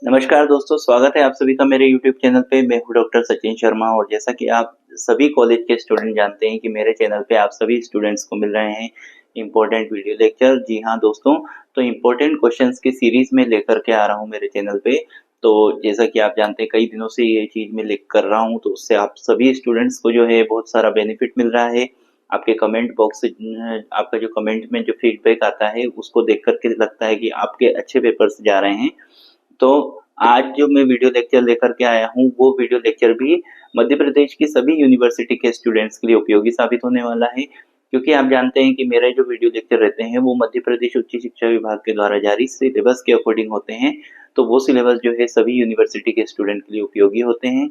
नमस्कार दोस्तों, स्वागत है आप सभी का मेरे YouTube चैनल पे। मैं हूँ डॉक्टर सचिन शर्मा और जैसा कि आप सभी कॉलेज के स्टूडेंट जानते हैं कि मेरे चैनल पे आप सभी स्टूडेंट्स को मिल रहे हैं इम्पोर्टेंट वीडियो लेक्चर। जी हाँ दोस्तों, तो इम्पोर्टेंट क्वेश्चंस की सीरीज में लेकर के आ रहा हूँ मेरे चैनल पे। तो जैसा कि आप जानते हैं कई दिनों से ये चीज़ मैं लिख कर रहा हूँ, तो उससे आप सभी स्टूडेंट्स को जो है बहुत सारा बेनिफिट मिल रहा है। आपके कमेंट बॉक्स से आपका जो कमेंट में जो फीडबैक आता है उसको देख कर के लगता है कि आपके अच्छे पेपर्स जा रहे हैं। तो आज जो मैं वीडियो लेक्चर लेकर के आया हूँ वो वीडियो लेक्चर भी मध्य प्रदेश की सभी यूनिवर्सिटी के स्टूडेंट्स के लिए उपयोगी साबित होने वाला है, क्योंकि आप जानते हैं कि मेरे जो वीडियो लेक्चर रहते हैं वो मध्य प्रदेश उच्च शिक्षा विभाग के द्वारा जारी सिलेबस के अकॉर्डिंग होते हैं। तो वो सिलेबस जो है सभी यूनिवर्सिटी के स्टूडेंट के लिए उपयोगी होते हैं।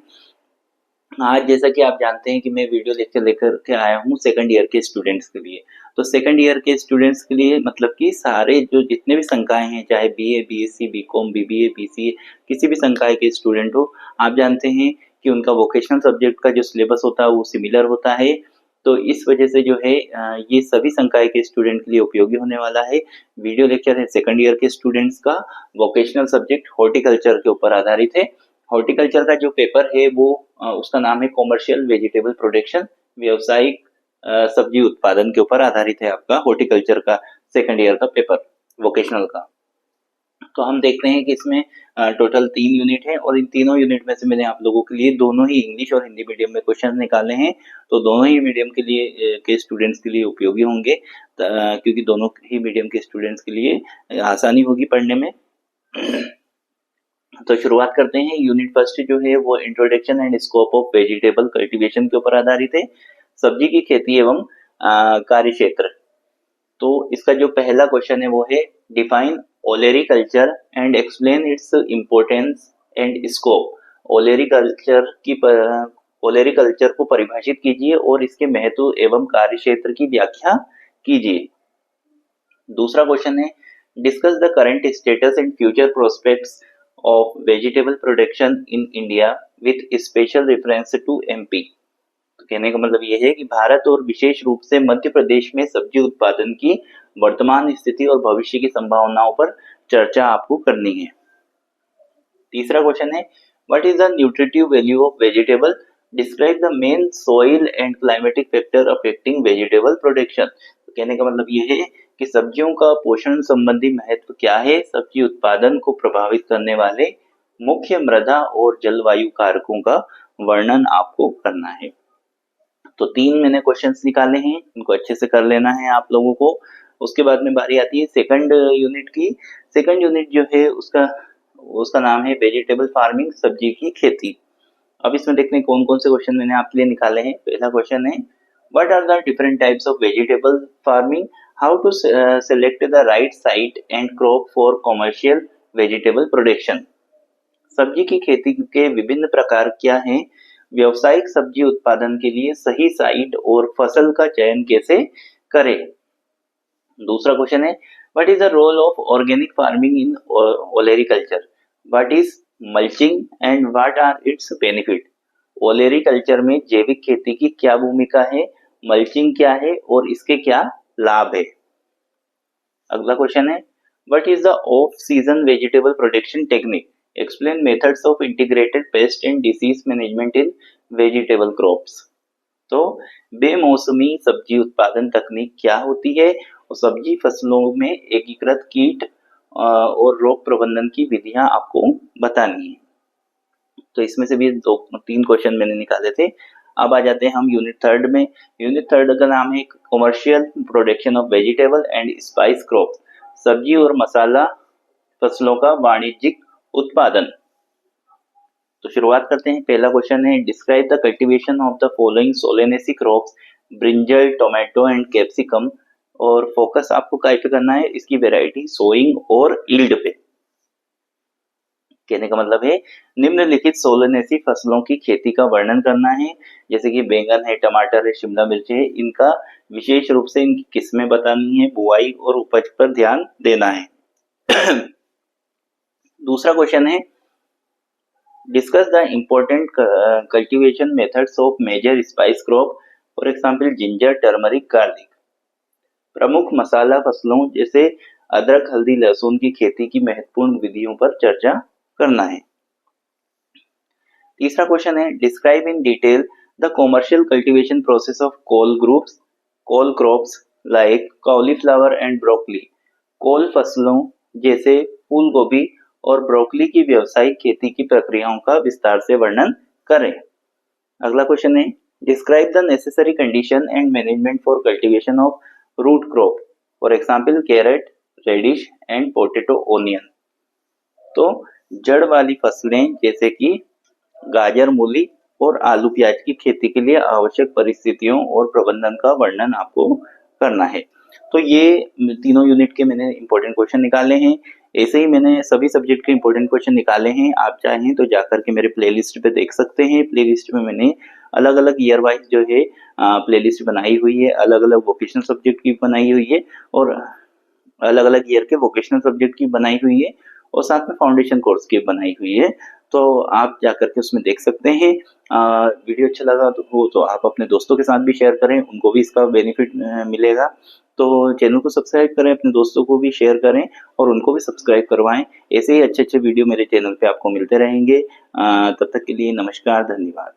आज जैसा कि आप जानते हैं कि मैं वीडियो लेक्चर लेकर के आया हूँ सेकंड ईयर के स्टूडेंट्स के लिए। तो सेकंड ईयर के स्टूडेंट्स के लिए मतलब कि सारे जो जितने भी संकाय हैं, चाहे BA, BSc, BCom, BBA, BCA, किसी भी संकाय के स्टूडेंट हो, आप जानते हैं कि उनका वोकेशनल सब्जेक्ट का जो सिलेबस होता है वो सिमिलर होता है। तो इस वजह से जो है ये सभी संकाय के स्टूडेंट के लिए उपयोगी होने वाला है। वीडियो लेक्चर है सेकंड ईयर के स्टूडेंट्स का, वोकेशनल सब्जेक्ट हॉर्टिकल्चर के ऊपर आधारित है। हॉर्टिकल्चर का जो पेपर है वो उसका नाम है कॉमर्शियल वेजिटेबल प्रोडक्शन, व्यवसायिक सब्जी उत्पादन के ऊपर आधारित है आपका हॉर्टिकल्चर का सेकंड ईयर का पेपर वोकेशनल का। तो हम देखते हैं कि इसमें टोटल 3 यूनिट है और इन तीनों यूनिट में से मैंने आप लोगों के लिए दोनों ही इंग्लिश और हिंदी मीडियम में क्वेश्चन निकाले हैं। तो दोनों ही मीडियम के लिए के स्टूडेंट्स के लिए उपयोगी होंगे, क्योंकि दोनों ही मीडियम के स्टूडेंट्स के लिए आसानी होगी पढ़ने में। तो शुरुआत करते हैं। यूनिट फर्स्ट जो है वो introduction and scope of vegetable cultivation के ऊपर आधारित है, सब्जी की खेती एवं कार्य क्षेत्र। तो इसका जो पहला क्वेश्चन है वो है define olericulture and explain its importance and scope. Olericulture की ओलेरिकल्चर को परिभाषित कीजिए और इसके महत्व एवं कार्य क्षेत्र की व्याख्या कीजिए। दूसरा क्वेश्चन है discuss the current status and future prospects of vegetable production in India with special reference to MP. तो कहने का मतलब ये है कि भारत और विशेष रूप से मध्य प्रदेश में सब्जी उत्पादन की वर्तमान स्थिति और भविष्य की संभावनाओं पर चर्चा आपको करनी है। तीसरा क्वेश्चन है what is the nutritive value of vegetable, describe the main soil and climatic factor affecting vegetable production. तो कहने का मतलब ये है कि सब्जियों का पोषण संबंधी महत्व क्या है, सब्जी उत्पादन को प्रभावित करने वाले मुख्य मृदा और जलवायु कारकों का वर्णन आपको करना है। तो 3 मैंने क्वेश्चंस निकाले हैं, इनको अच्छे से कर लेना है आप लोगों को। उसके बाद में बारी आती है सेकंड यूनिट की। सेकंड यूनिट जो है उसका उसका नाम है वेजिटेबल फार्मिंग, सब्जी की खेती। अब इसमें देखते हैं कौन कौन से क्वेश्चन मैंने आपके लिए निकाले हैं। पहला क्वेश्चन है what are the different types of vegetable farming, how to select the right site and crop for commercial vegetable production. सब्जी की खेती के विभिन्न प्रकार क्या हैं, व्यावसायिक सब्जी उत्पादन के लिए सही साइट और फसल का चयन कैसे करें। दूसरा क्वेश्चन है what is the role of organic farming in olericulture, what is mulching and what are its benefit. Olericulture में जैविक खेती की क्या भूमिका है, मल्चिंग क्या है और इसके क्या लाभ है। अगला क्वेश्चन है what is the off season vegetable production technique, explain methods of integrated pest and disease management in vegetable crops. तो बेमौसमी सब्जी उत्पादन तकनीक क्या होती है और सब्जी फसलों में एकीकृत कीट और रोग प्रबंधन की विधियां आपको बतानी है। तो इसमें से भी 2-3 क्वेश्चन मैंने निकाले थे। अब आ जाते हैं हम यूनिट थर्ड में। यूनिट थर्ड का नाम है commercial production of vegetable and spice crop, सब्जी और मसाला फसलों का वाणिज्यिक उत्पादन। तो शुरुआत करते हैं। पहला क्वेश्चन है describe the cultivation of the following Solanaceae crops, brinjal, tomato and capsicum. और फोकस आपको काय पे करना है, इसकी वैरायटी, सोइंग और यील्ड पे। कहने का मतलब है निम्नलिखित सोलेनेसी फसलों की खेती का वर्णन करना है, जैसे कि बैंगन है, टमाटर है, शिमला मिर्च है। इनका विशेष रूप से इनकी किस्में बतानी है, बुआई और उपज पर ध्यान देना है। दूसरा क्वेश्चन है discuss the important cultivation methods of major spice crop, for example ginger, turmeric, garlic. प्रमुख मसाला फसलों जैसे अदरक, हल्दी, लहसुन की खेती की महत्वपूर्ण विधियों पर चर्चा करना है। तीसरा क्वेश्चन है describe in detail the commercial cultivation process of cole crops like cauliflower and broccoli. Cole फसलों जैसे फूल गोभी और ब्रोकली की व्यावसायिक खेती की प्रक्रियाओं का विस्तार से वर्णन करें। अगला क्वेश्चन है describe the necessary condition and management for cultivation of root crop for example carrot, radish and potato onion. तो जड़ वाली फसलें जैसे कि गाजर, मूली और आलू प्याज की खेती के लिए आवश्यक परिस्थितियों और प्रबंधन का वर्णन आपको करना है। तो ये तीनों यूनिट के मैंने इंपॉर्टेंट क्वेश्चन निकाले हैं। ऐसे ही मैंने सभी सब्जेक्ट के इंपॉर्टेंट क्वेश्चन निकाले हैं। आप चाहें तो जाकर के मेरे प्लेलिस्ट पे देख सकते हैं। प्लेलिस्ट में मैंने अलग अलग ईयर वाइज जो है प्लेलिस्ट बनाई हुई है, अलग अलग वोकेशनल सब्जेक्ट की बनाई हुई है और अलग अलग ईयर के वोकेशनल सब्जेक्ट की बनाई हुई है और साथ में फाउंडेशन कोर्स की बनाई हुई है। तो आप जाकर के उसमें देख सकते हैं। वीडियो अच्छा लगा तो आप अपने दोस्तों के साथ भी शेयर करें, उनको भी इसका बेनिफिट मिलेगा। तो चैनल को सब्सक्राइब करें, अपने दोस्तों को भी शेयर करें और उनको भी सब्सक्राइब करवाएं। ऐसे ही अच्छे अच्छे वीडियो मेरे चैनल पे आपको मिलते रहेंगे। तब तक के लिए नमस्कार, धन्यवाद।